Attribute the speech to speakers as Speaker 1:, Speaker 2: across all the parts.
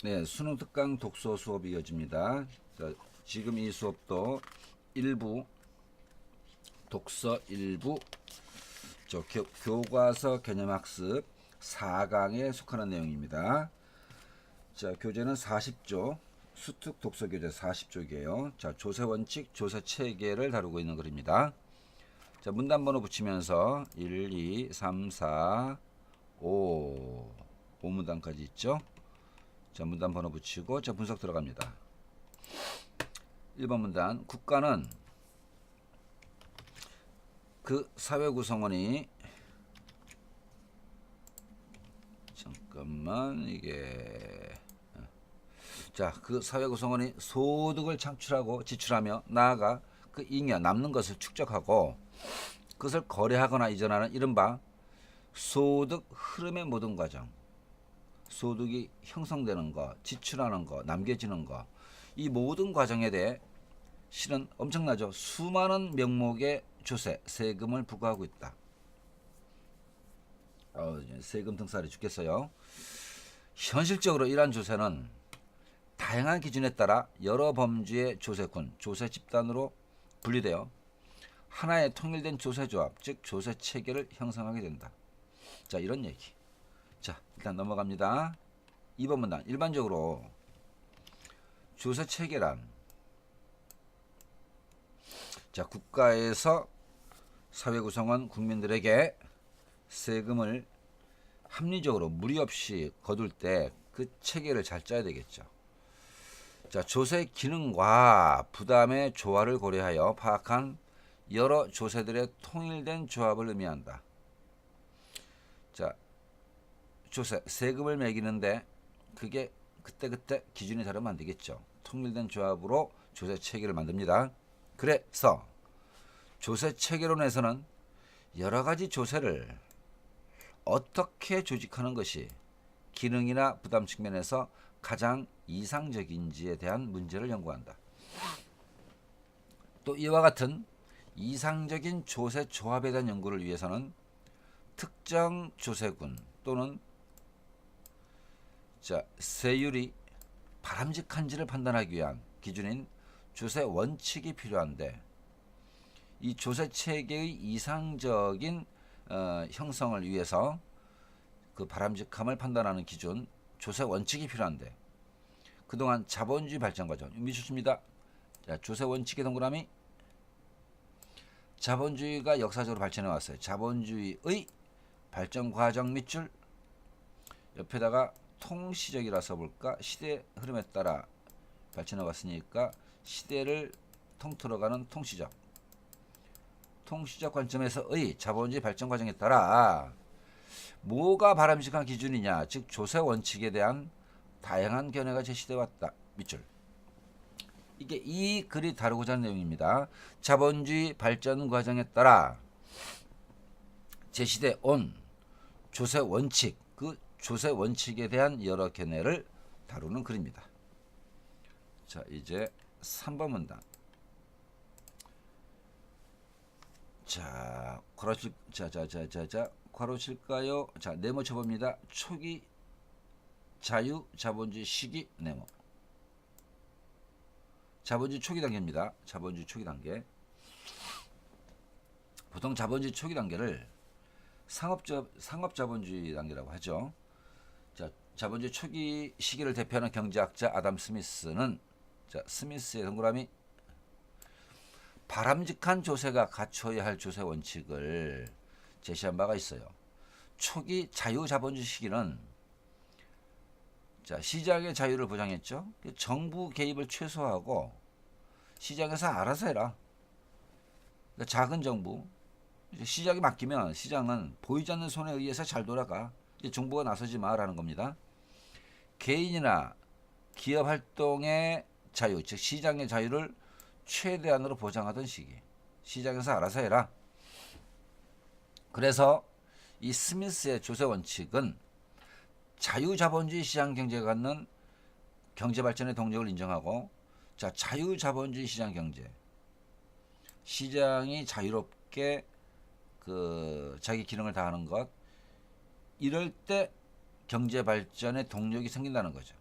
Speaker 1: 네, 수능 특강 독서 수업이 이어집니다. 자, 지금 이 수업도 일부 독서 일부 교과서 개념학습 4강에 속하는 내용입니다. 자, 교재는 40조, 수특 독서 교재 40쪽이에요. 자, 조세 원칙, 조세 체계를 다루고 있는 글입니다. 자, 문단 번호 붙이면서 1, 2, 3, 4, 5, 5문단까지 있죠. 자, 문단 번호 붙이고 자, 분석 들어갑니다. 1번 문단, 국가는 그 사회 구성원이 그 사회 구성원이 소득을 창출하고 지출하며 나아가 그 잉여 남는 것을 축적하고 그것을 거래하거나 이전하는 이른바 소득 흐름의 모든 과정, 소득이 형성되는 거, 지출하는 거, 남겨지는 거, 이 모든 과정에 대해 실은 엄청나죠. 수많은 명목의 조세, 세금을 부과하고 있다. 세금 등살이 죽겠어요. 현실적으로 이러한 조세는 다양한 기준에 따라 여러 범주의 조세군, 조세 집단으로 분리되어 하나의 통일된 조세조합, 즉 조세 체계를 형성하게 된다. 자, 이런 얘기. 자, 일단 넘어갑니다. 2번 문단. 일반적으로 조세 체계란 자, 국가에서 사회 구성원 국민들에게 세금을 합리적으로 무리 없이 거둘 때 그 체계를 잘 짜야 되겠죠. 자, 조세 기능과 부담의 조화를 고려하여 파악한 여러 조세들의 통일된 조합을 의미한다. 자, 조세, 세금을 매기는데 그게 그때그때 기준이 다르면 안 되겠죠. 통일된 조합으로 조세 체계를 만듭니다. 그래서 조세 체계론에서는 여러 가지 조세를 어떻게 조직하는 것이 기능이나 부담 측면에서 가장 이상적인지에 대한 문제를 연구한다. 또 이와 같은 이상적인 조세 조합에 대한 연구를 위해서는 특정 조세군 또는 세율이 바람직한지를 판단하기 위한 기준인 조세 원칙이 필요한데, 이 조세 체계의 이상적인 형성을 위해서 그 바람직함을 판단하는 기준, 조세 원칙이 필요한데, 그동안 자본주의 발전 과정 미주십니다. 자, 조세 원칙의 동그라미, 자본주의가 역사적으로 발전해 왔어요. 자본주의의 발전 과정 밑줄, 옆에다가 통시적이라 써볼까? 시대 흐름에 따라 발전해 왔으니까 시대를 통틀어가는 통시적. 통시적 관점에서의 자본주의 발전 과정에 따라 뭐가 바람직한 기준이냐, 즉 조세 원칙에 대한 다양한 견해가 제시되어 왔다. 밑줄. 이게 이 글이 다루고자 하는 내용입니다. 자본주의 발전 과정에 따라 제시되어 온 조세 원칙, 그 조세 원칙에 대한 여러 견해를 다루는 글입니다. 자, 이제 3번 문단. 자, 괄호칠까요? 자, 네모 쳐봅니다. 초기 자유 자본주의 시기 네모. 자본주의 초기 단계입니다. 자본주의 초기 단계. 보통 자본주의 초기 단계를 상업 자본주의 단계라고 하죠. 자, 자본주의 초기 시기를 대표하는 경제학자 아담 스미스는, 자, 스미스의 동그라미, 바람직한 조세가 갖춰야 할 조세 원칙을 제시한 바가 있어요. 초기 자유자본주의 시기는 자, 시장의 자유를 보장했죠. 정부 개입을 최소화하고 시장에서 알아서 해라. 그러니까 작은 정부, 시장이 맡기면 시장은 보이지 않는 손에 의해서 잘 돌아가. 정부가 나서지 마라는 겁니다. 개인이나 기업 활동의 자유, 즉 시장의 자유를 최대한으로 보장하던 시기. 시장에서 알아서 해라. 그래서 이 스미스의 조세 원칙은 자유자본주의 시장 경제가 갖는 경제 발전의 동력을 인정하고, 자, 자유자본주의 시장 경제, 시장이 자유롭게 자기 기능을 다하는 것, 이럴 때 경제 발전의 동력이 생긴다는 거죠.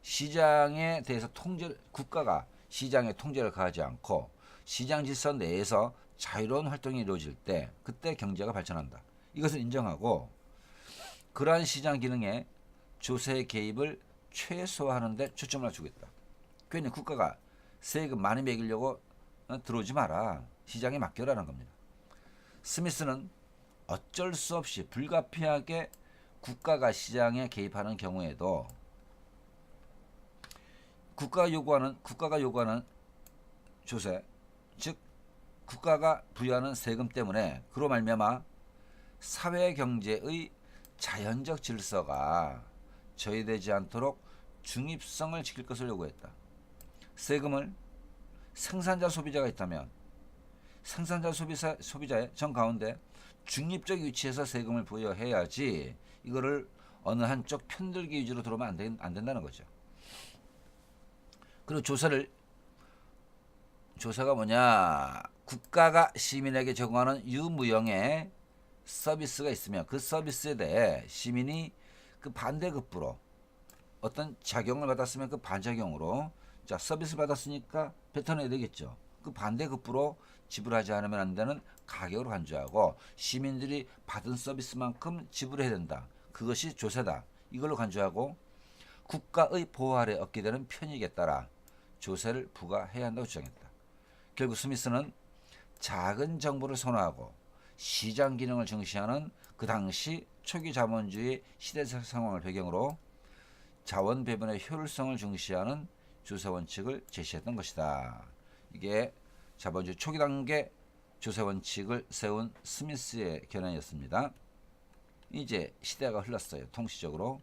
Speaker 1: 시장에 대해서 국가가 시장에 통제를 가하지 않고 시장 질서 내에서 자유로운 활동이 이루어질 때 그때 경제가 발전한다. 이것을 인정하고 그러한 시장 기능에 조세의 개입을 최소화하는 데 초점을 주겠다. 괜히 국가가 세금 많이 매기려고 들어오지 마라. 시장에 맡겨라는 겁니다. 스미스는 어쩔 수 없이 불가피하게 국가가 시장에 개입하는 경우에도 국가가 요구하는 조세, 즉 국가가 부여하는 세금 때문에 그로 말미암아 사회 경제의 자연적 질서가 저해되지 않도록 중립성을 지킬 것을 요구했다. 세금을 생산자 소비자가 있다면 생산자 소비자의 정 가운데 중립적 위치에서 세금을 부여해야지 이거를 어느 한쪽 편들기 위주로 들어오면 안 된다는 거죠. 그리고 조사가 뭐냐? 국가가 시민에게 제공하는 유무형의 서비스가 있으면 그 서비스에 대해 시민이 그 반대급부로 어떤 작용을 받았으면 그 반작용으로 자 서비스 받았으니까 뱉어내야 되겠죠. 그 반대급부로 지불하지 않으면 안 되는 가격으로 간주하고 시민들이 받은 서비스만큼 지불해야 된다. 그것이 조세다. 이걸로 간주하고 국가의 보호 아래 얻게 되는 편익에 따라 조세를 부과해야 한다고 주장했다. 결국 스미스는 작은 정부를 선호하고 시장 기능을 중시하는 그 당시 초기 자본주의 시대적 상황을 배경으로 자원 배분의 효율성을 중시하는 조세 원칙을 제시했던 것이다. 이게 자본주의 초기 단계 조세 원칙을 세운 스미스의 견해였습니다. 이제 시대가 흘렀어요. 통시적으로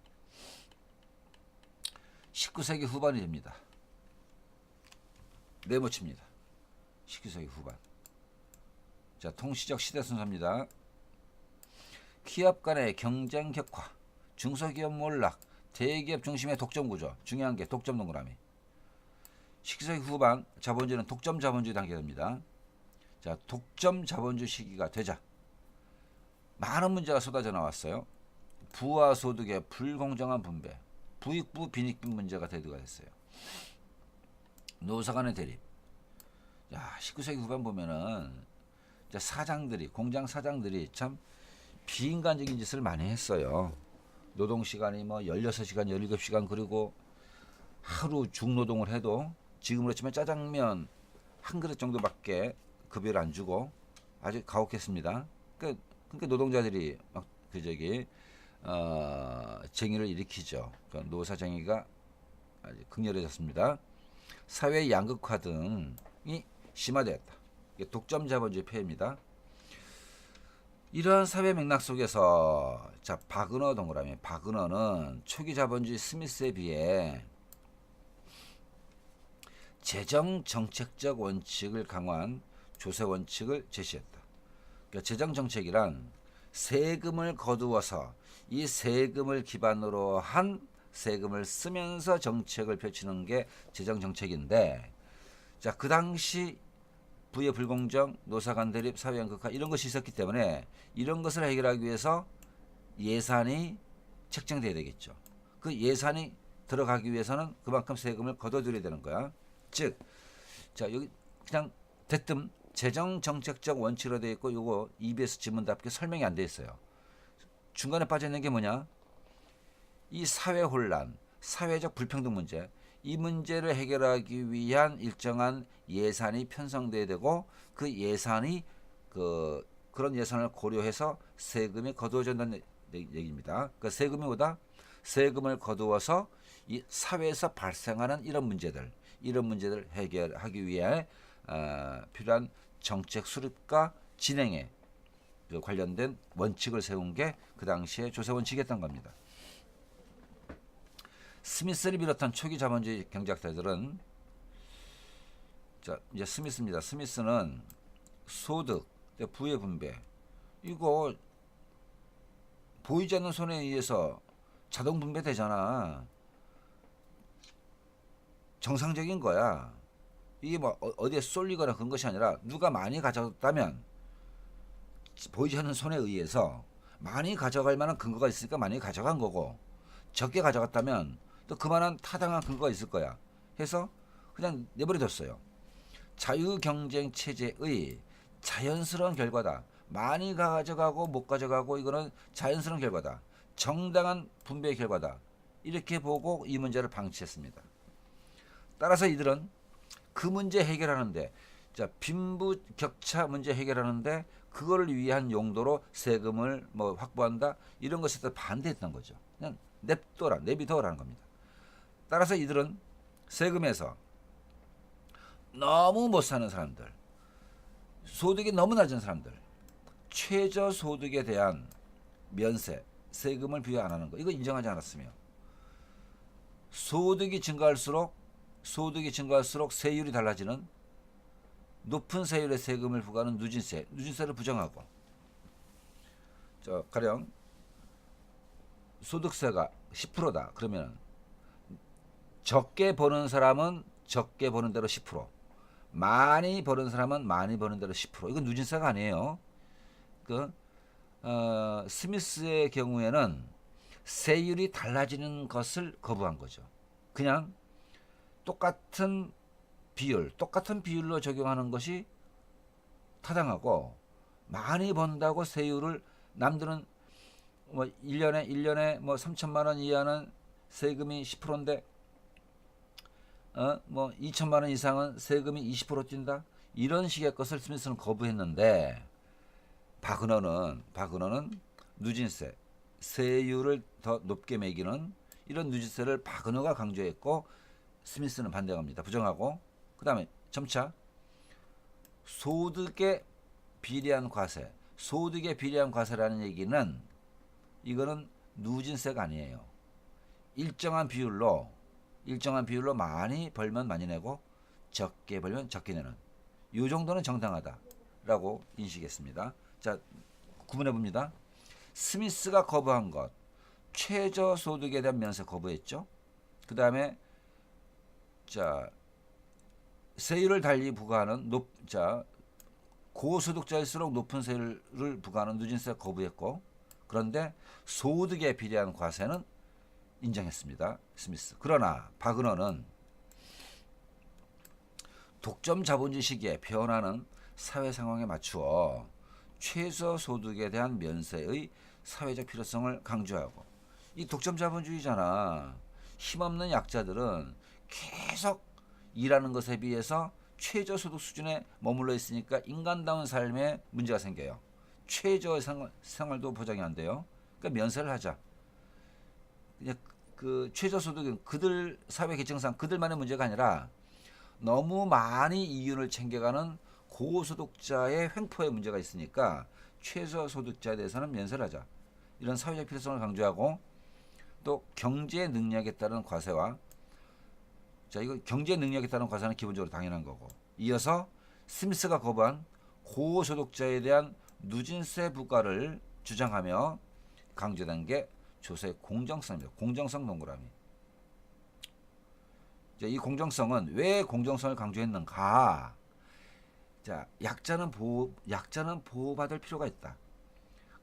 Speaker 1: 19세기 후반이 됩니다. 네모칩니다. 19세기 후반. 자, 통시적 시대 순서입니다. 기업 간의 경쟁 격화, 중소기업 몰락, 대기업 중심의 독점 구조, 중요한 게 독점 동그라미. 19세기 후반 자본주의는 독점 자본주의 단계가 됩니다. 자, 독점 자본주의 시기가 되자 많은 문제가 쏟아져 나왔어요. 부와 소득의 불공정한 분배, 부익부 빈익빈 문제가 대두가 됐어요. 노사 간의 대립. 야, 19세기 후반 보면은 공장 사장들이 참 비인간적인 짓을 많이 했어요. 노동 시간이 뭐 16시간, 17시간 그리고 하루 중노동을 해도 지금으로 치면 짜장면 한 그릇 정도밖에 급여를 안 주고 아주 가혹했습니다. 그러니까 노동자들이 막 쟁의를 일으키죠. 그러니까 노사쟁의가 아주 극렬해졌습니다. 사회 양극화 등이 심화되었다. 이게 독점 자본주의 폐해입니다. 이러한 사회 맥락 속에서 자 바그너 동그라미 바그너는 초기 자본주의 스미스에 비해 재정 정책적 원칙을 강화한 조세 원칙을 제시했다. 그러니까 재정 정책이란 세금을 거두어서 이 세금을 기반으로 한 세금을 쓰면서 정책을 펼치는 게 재정 정책인데 자, 그 당시 부의 불공정, 노사 간 대립, 사회 양극화 이런 것이 있었기 때문에 이런 것을 해결하기 위해서 예산이 책정돼야 되겠죠. 그 예산이 들어가기 위해서는 그만큼 세금을 걷어들여야 되는 거야. 즉, 자 여기 그냥 대뜸 재정 정책적 원칙으로 되어 있고 요거 EBS 지문답게 설명이 안 돼 있어요. 중간에 빠져 있는 게 뭐냐? 이 사회 혼란, 사회적 불평등 문제, 이 문제를 해결하기 위한 일정한 예산이 편성돼야 되고 그 예산이 그런 예산을 고려해서 세금이 거두어진다는 얘기입니다. 그 세금이 뭐다? 세금을 거두어서 이 사회에서 발생하는 이런 문제들 해결하기 위해 필요한 정책 수립과 진행에 관련된 원칙을 세운 게 그 당시에 조세 원칙이었던 겁니다. 스미스를 비롯한 초기 자본주의 경제학자들은 자 이제 스미스입니다. 스미스는 소득, 부의 분배 이거 보이지 않는 손에 의해서 자동 분배되잖아. 정상적인 거야. 이게 뭐 어디에 쏠리거나 그런 것이 아니라 누가 많이 가져갔다면 보이지 않는 손에 의해서 많이 가져갈 만한 근거가 있으니까 많이 가져간 거고 적게 가져갔다면 또 그만한 타당한 근거가 있을 거야. 해서 그냥 내버려뒀어요. 자유경쟁 체제의 자연스러운 결과다. 많이 가져가고 못 가져가고 이거는 자연스러운 결과다. 정당한 분배의 결과다. 이렇게 보고 이 문제를 방치했습니다. 따라서 이들은 그 문제 해결하는데, 자, 빈부 격차 문제 해결하는데 그거를 위한 용도로 세금을 뭐 확보한다 이런 것에 대해서 반대했던 거죠. 그냥 내비둬라는 겁니다. 따라서 이들은 세금에서 너무 못 사는 사람들, 소득이 너무 낮은 사람들, 최저소득에 대한 면세, 세금을 부여 안 하는 거, 이거 인정하지 않았으며, 소득이 증가할수록 세율이 달라지는 높은 세율의 세금을 부과하는 누진세를 부정하고, 가령 소득세가 10%다. 그러면 적게 버는 사람은 적게 버는 대로 10%, 많이 버는 사람은 많이 버는 대로 10%. 이건 누진세가 아니에요. 스미스의 경우에는 세율이 달라지는 것을 거부한 거죠. 그냥 똑같은 비율로 적용하는 것이 타당하고, 많이 번다고 세율을, 남들은 뭐 1년에 뭐 3천만 원 이하는 세금이 10%인데 뭐 2천만 원 이상은 세금이 20% 뛴다. 이런 식의 것을 스미스는 거부했는데, 바그너는 누진세, 세율을 더 높게 매기는 이런 누진세를 바그너가 강조했고 스미스는 반대합니다. 부정하고, 그 다음에 점차 소득에 비례한 과세라는 얘기는 이거는 누진세가 아니에요. 일정한 비율로 많이 벌면 많이 내고 적게 벌면 적게 내는, 이 정도는 정당하다라고 인식했습니다. 자, 구분해 봅니다. 스미스가 거부한 것, 최저소득에 대한 면세 거부했죠. 그 다음에 세율을 달리 부과하는 고소득자일수록 높은 세율을 부과하는 누진세 거부했고, 그런데 소득에 비례한 과세는 인정했습니다. 스미스. 그러나 바그너는 독점 자본주의 시기에 변하는 사회 상황에 맞추어 최저소득에 대한 면세의 사회적 필요성을 강조하고, 이 독점 자본주의잖아. 힘없는 약자들은 계속 일하는 것에 비해서 최저소득 수준에 머물러 있으니까 인간다운 삶에 문제가 생겨요. 최저 생활도 보장이 안 돼요. 그러니까 면세를 하자. 그냥 그 최저소득은 그들 사회 계층상 그들만의 문제가 아니라 너무 많이 이윤을 챙겨가는 고소득자의 횡포의 문제가 있으니까 최저소득자에 대해서는 면세를 하자. 이런 사회적 필요성을 강조하고, 또 경제 능력에 따른 과세와, 이거 경제 능력에 따른 과세는 기본적으로 당연한 거고, 이어서 스미스가 거부한 고소득자에 대한 누진세 부과를 주장하며 강조된 게 조세의 공정성입니다. 공정성 동그라미. 이 공정성은 왜 공정성을 강조했는가? 약자는 보호받을 필요가 있다.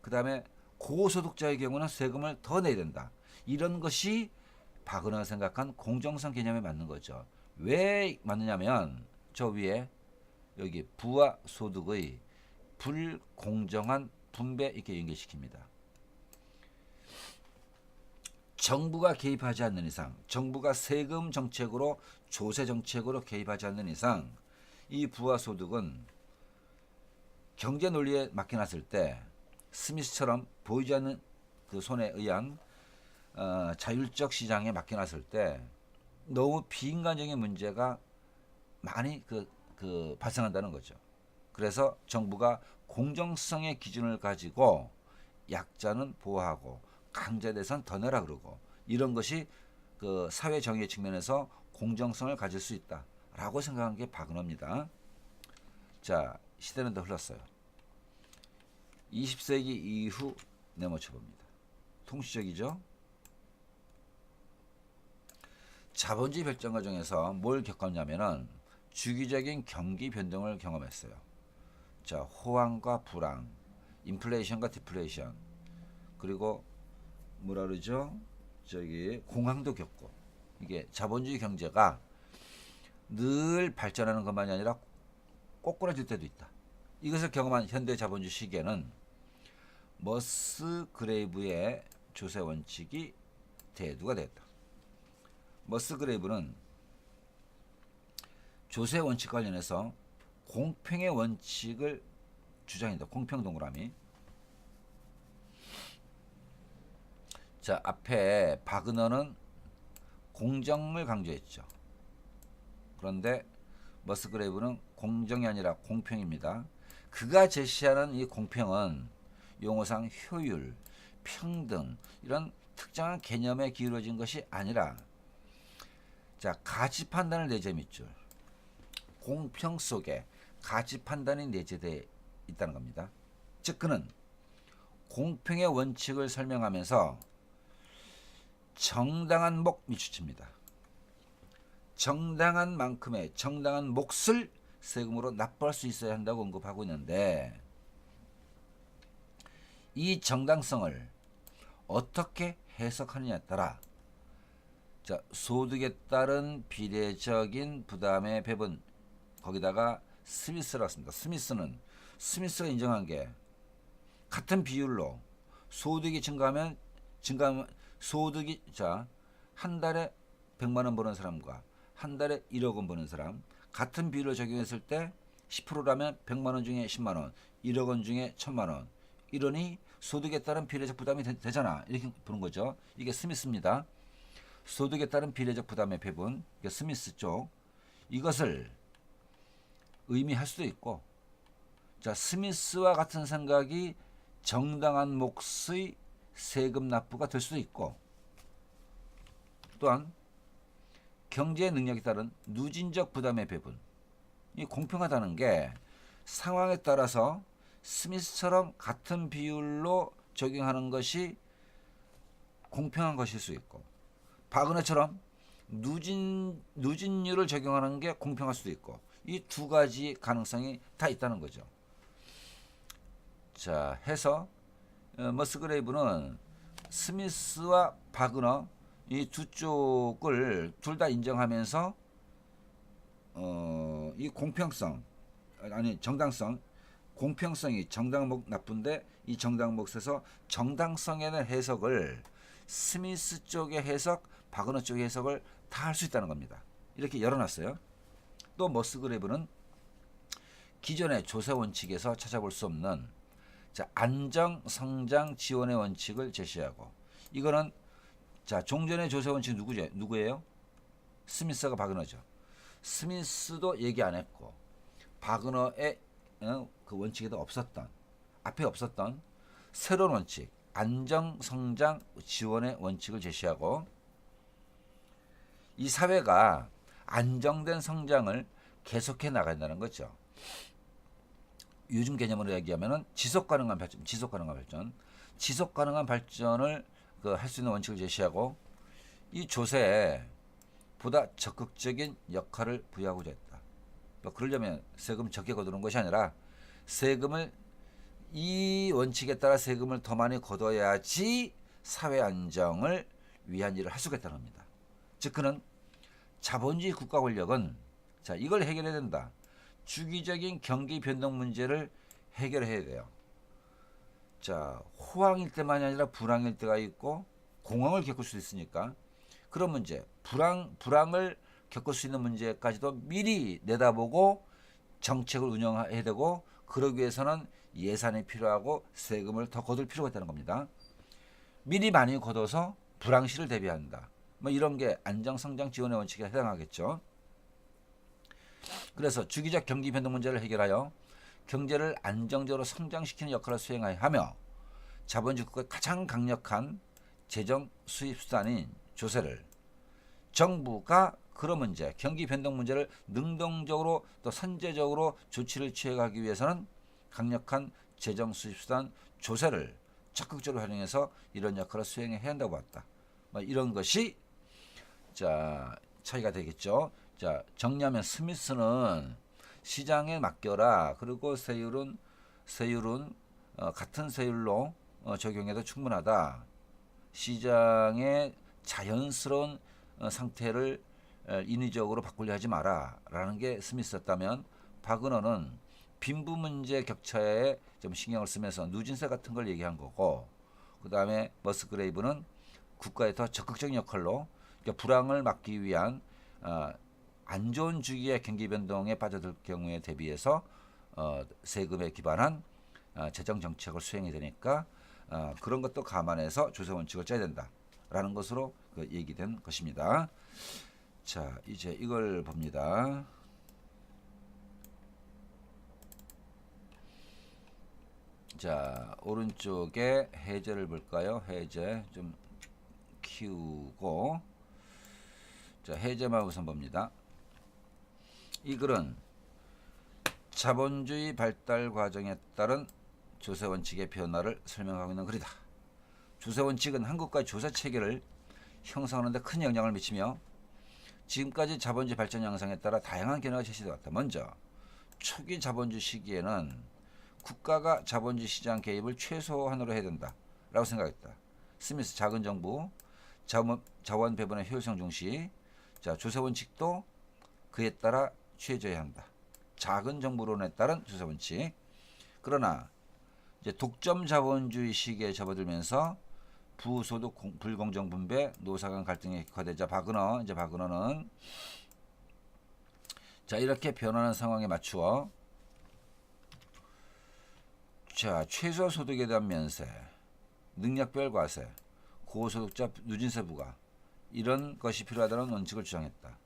Speaker 1: 그 다음에 고소득자의 경우는 세금을 더 내야 된다. 이런 것이 바그너가 생각한 공정성 개념에 맞는 거죠. 왜 맞느냐면 저 위에 여기 부와 소득의 불공정한 분배 이렇게 연결시킵니다. 정부가 개입하지 않는 이상, 정부가 세금 정책으로 조세 정책으로 개입하지 않는 이상, 이 부와 소득은 경제 논리에 맡겨놨을 때 스미스처럼 보이지 않는 그 손에 의한 자율적 시장에 맡겨놨을 때 너무 비인간적인 문제가 많이 발생한다는 거죠. 그래서 정부가 공정성의 기준을 가지고 약자는 보호하고 강자에 대해서는 더 내라 그러고, 이런 것이 그 사회 정의의 측면에서 공정성을 가질 수 있다라고 생각한 게 바그너입니다. 자, 시대는 더 흘렀어요. 20세기 이후 내모쳐 봅니다. 통시적이죠. 자본주의 발전 과정에서 뭘 겪었냐면은 주기적인 경기 변동을 경험했어요. 호황과 불황, 인플레이션과 디플레이션, 그리고 뭐라 그러죠? 공황도 겪고, 이게 자본주의 경제가 늘 발전하는 것만이 아니라 꼬꾸라질 때도 있다. 이것을 경험한 현대 자본주의 시기에는 머스그레이브의 조세 원칙이 대두가 되었다. 머스그레이브는 조세 원칙 관련해서 공평의 원칙을 주장했다. 공평 동그라미. 자, 앞에 바그너는 공정을 강조했죠. 그런데 머스그레이브는 공정이 아니라 공평입니다. 그가 제시하는 이 공평은 용어상 효율, 평등 이런 특정한 개념에 기울어진 것이 아니라 자, 가치 판단을 내재 밑줄. 공평 속에 가치 판단이 내재되어 있다는 겁니다. 즉 그는 공평의 원칙을 설명하면서 정당한 목 밑줄칩니다. 정당한 만큼의 정당한 몫을 세금으로 납부할 수 있어야 한다고 언급하고 있는데 이 정당성을 어떻게 해석하느냐에 따라 자, 소득에 따른 비례적인 부담의 배분 거기다가 스미스라고 했습니다. 스미스가 인정한 게 같은 비율로 소득이 증가하면 소득이 자, 한 달에 100만 원 버는 사람과 한 달에 1억 원 버는 사람 같은 비율로 적용했을 때 10%라면 100만 원 중에 10만 원, 1억 원 중에 1000만 원. 이러니 소득에 따른 비례적 부담이 되잖아. 이렇게 보는 거죠. 이게 스미스입니다. 소득에 따른 비례적 부담의 배분. 이게 스미스 쪽. 이것을 의미할 수도 있고 자, 스미스와 같은 생각이 정당한 몫의 세금 납부가 될 수도 있고 또한 경제 능력에 따른 누진적 부담의 배분 이 공평하다는 게 상황에 따라서 스미스처럼 같은 비율로 적용하는 것이 공평한 것일 수 있고 바그너처럼 누진율을 적용하는 게 공평할 수도 있고 이 두 가지 가능성이 다 있다는 거죠. 자, 해서 머스그레이브는 스미스와 바그너 이 두 쪽을 둘 다 인정하면서 이 공평성 아니 정당성 공평성이 정당목 납부인데 이 정당목에서 정당성에 대한 해석을 스미스 쪽의 해석 바그너 쪽의 해석을 다 할 수 있다는 겁니다. 이렇게 열어놨어요. 또 머스그레이브는 기존의 조세 원칙에서 찾아볼 수 없는 자, 안정 성장 지원의 원칙을 제시하고 이거는 자, 종전의 조세 원칙 누구예요? 스미스가 바그너죠. 스미스도 얘기 안 했고 바그너의 그 원칙에도 없었던 앞에 없었던 새로운 원칙 안정 성장 지원의 원칙을 제시하고 이 사회가 안정된 성장을 계속해 나간다는 거죠. 요즘 개념으로 얘기하면은 지속 가능한 발전을 할 수 있는 원칙을 제시하고 이 조세에 보다 적극적인 역할을 부여하고자 했다. 그러려면 세금을 적게 거두는 것이 아니라 세금을 이 원칙에 따라 세금을 더 많이 거둬야지 사회 안정을 위한 일을 할 수가 있다는 겁니다. 즉 그는 자본주의 국가 권력은 자, 이걸 해결해야 된다. 주기적인 경기 변동 문제를 해결해야 돼요. 자, 호황일 때만이 아니라 불황일 때가 있고 공황을 겪을 수 있으니까 그런 문제, 불황을 겪을 수 있는 문제까지도 미리 내다보고 정책을 운영해야 되고 그러기 위해서는 예산이 필요하고 세금을 더 거둘 필요가 있다는 겁니다. 미리 많이 거둬서 불황시를 대비한다. 뭐 이런 게 안정성장 지원의 원칙에 해당하겠죠. 그래서 주기적 경기 변동 문제를 해결하여 경제를 안정적으로 성장시키는 역할을 수행하여 하며 자본주의 국가의 가장 강력한 재정 수입 수단인 조세를 정부가 그런 문제, 경기 변동 문제를 능동적으로 또 선제적으로 조치를 취해가기 위해서는 강력한 재정 수입 수단 조세를 적극적으로 활용해서 이런 역할을 수행해야 한다고 봤다. 뭐 이런 것이 자, 차이가 되겠죠. 자, 정리하면 스미스는 시장에 맡겨라. 그리고 세율은 같은 세율로 적용해도 충분하다. 시장의 자연스러운 상태를 인위적으로 바꾸려 하지 마라라는 게 스미스였다면, 바그너는 빈부 문제 격차에 좀 신경을 쓰면서 누진세 같은 걸 얘기한 거고, 그 다음에 머스그레이브는 국가의 더 적극적인 역할로, 그러니까 불황을 막기 위한 안 좋은 주기의 경기 변동에 빠져들 경우에 대비해서 세금에 기반한 재정 정책을 수행해야 되니까 그런 것도 감안해서 조세 원칙을 짜야 된다라는 것으로 얘기된 것입니다. 자, 이제 이걸 봅니다. 자, 오른쪽에 해제를 볼까요? 해제 좀 키우고, 자, 해제만 우선 봅니다. 이 글은 자본주의 발달 과정에 따른 조세 원칙의 변화를 설명하고 있는 글이다. 조세 원칙은 한국과의 조세 체계를 형성하는 데 큰 영향을 미치며 지금까지 자본주의 발전 양상에 따라 다양한 변화가 제시되어 왔다. 먼저 초기 자본주의 시기에는 국가가 자본주의 시장 개입을 최소한으로 해야 된다라고 생각했다. 스미스 작은 정부, 자원 배분의 효율성 중시, 자, 조세 원칙도 그에 따라 취해져야 한다. 작은 정부론에 따른 조세 원칙. 그러나 이제 독점 자본주의 시기에 접어들면서 부소득 불공정 분배, 노사 간 갈등이 격화되자 바그너는 자, 이렇게 변하는 상황에 맞추어 자, 최소 소득에 대한 면세, 능력별 과세, 고소득자 누진세 부과, 이런 것이 필요하다는 원칙을 주장했다.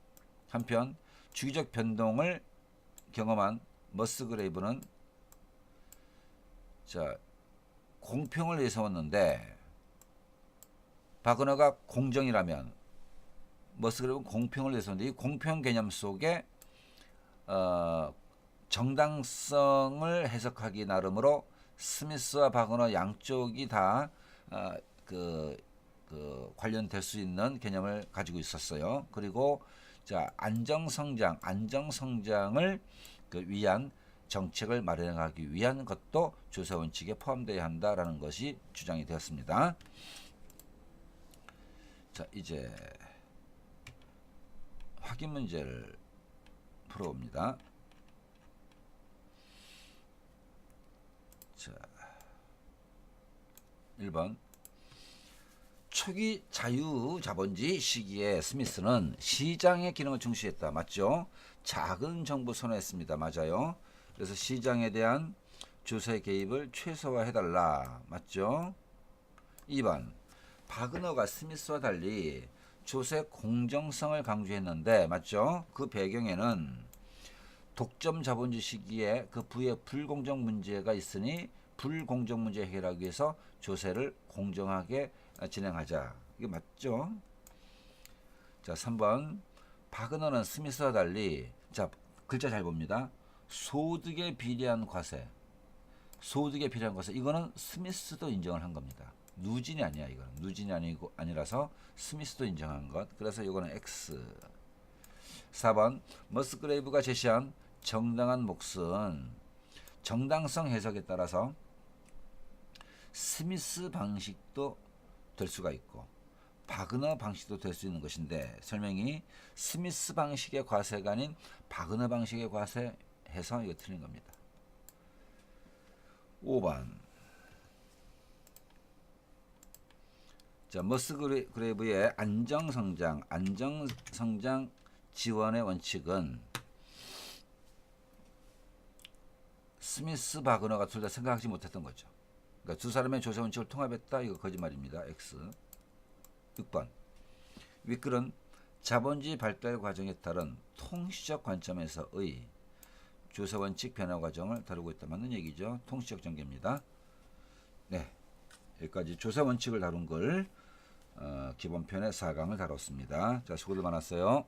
Speaker 1: 한편 주기적 변동을 경험한 머스그레이브는 자, 공평을 내세웠는데, 바그너가 공정이라면 머스그레이브는 공평을 내세웠는데, 이 공평 개념 속에 정당성을 해석하기 나름으로 스미스와 바그너 양쪽이 다 관련될 수 있는 개념을 가지고 있었어요. 그리고 자, 안정성장을 위한 정책을 마련하기 위한 것도 조세 원칙에 포함되어야 한다라는 것이 주장이 되었습니다. 자, 이제 확인 문제를 풀어봅니다. 자, 1번. 초기 자유자본주의 시기에 스미스는 시장의 기능을 중시했다. 맞죠? 작은 정부 선호했습니다. 맞아요. 그래서 시장에 대한 조세 개입을 최소화해달라. 맞죠? 2번. 바그너가 스미스와 달리 조세 공정성을 강조했는데, 맞죠? 그 배경에는 독점 자본주의 시기에 그 부의 불공정 문제가 있으니 불공정 문제 해결하기 위해서 조세를 공정하게 진행하자. 이게 맞죠? 자, 3번. 바그너는 스미스와 달리, 자, 글자 잘 봅니다. 소득에 비례한 과세. 이거는 스미스도 인정을 한 겁니다. 누진이 아니야, 이거는. 누진이 아니라서 스미스도 인정한 것. 그래서 이거는 X. 4번. 머스그레이브가 제시한 정당한 몫은 정당성 해석에 따라서 스미스 방식도 될 수가 있고 바그너 방식도 될 수 있는 것인데, 설명이 스미스 방식의 과세가 아닌 바그너 방식의 과세 해서 이거 틀린 겁니다. 5번. 자, 머스그레이브의 안정성장 지원의 원칙은 스미스 바그너가 둘 다 생각하지 못했던 거죠. 그러니까 두 사람의 조세 원칙을 통합했다. 이거 거짓말입니다. X. 6번. 윗글은 자본주의 발달 과정에 따른 통시적 관점에서의 조세 원칙 변화 과정을 다루고 있다. 맞는 얘기죠. 통시적 전개입니다. 네, 여기까지 조세 원칙을 다룬 글 기본편의 4강을 다뤘습니다. 자, 수고들 많았어요.